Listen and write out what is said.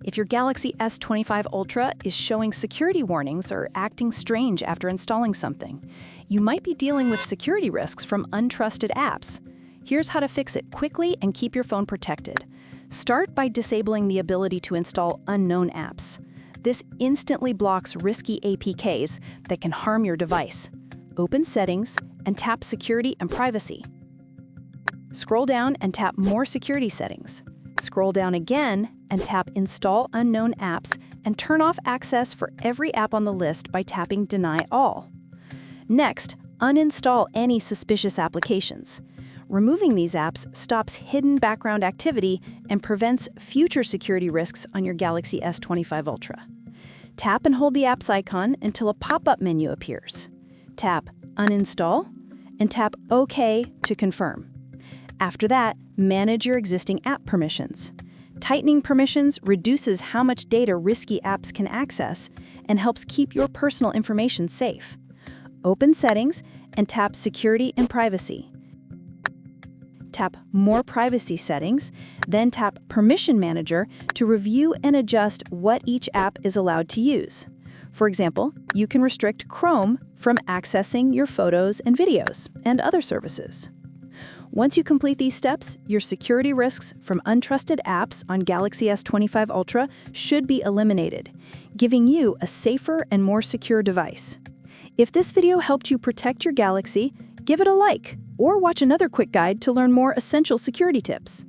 If your Galaxy S25 Ultra is showing security warnings or acting strange after installing something, you might be dealing with security risks from untrusted apps. Here's how to fix it quickly and keep your phone protected. Start by disabling the ability to install unknown apps. This instantly blocks risky APKs that can harm your device. Open Settings and tap Security and Privacy. Scroll down and tap More Security Settings. Scroll down again and tap Install Unknown Apps and turn off access for every app on the list by tapping Deny All. Next, uninstall any suspicious applications. Removing these apps stops hidden background activity and prevents future security risks on your Galaxy S25 Ultra. Tap and hold the app's icon until a pop-up menu appears. Tap Uninstall and tap OK to confirm. After that, manage your existing app permissions. Tightening permissions reduces how much data risky apps can access and helps keep your personal information safe. Open Settings and tap Security and Privacy. Tap More Privacy Settings, then tap Permission Manager to review and adjust what each app is allowed to use. For example, you can restrict Chrome from accessing your photos and videos and other services. Once you complete these steps, your security risks from untrusted apps on Galaxy S25 Ultra should be eliminated, giving you a safer and more secure device. If this video helped you protect your Galaxy, give it a like or watch another quick guide to learn more essential security tips.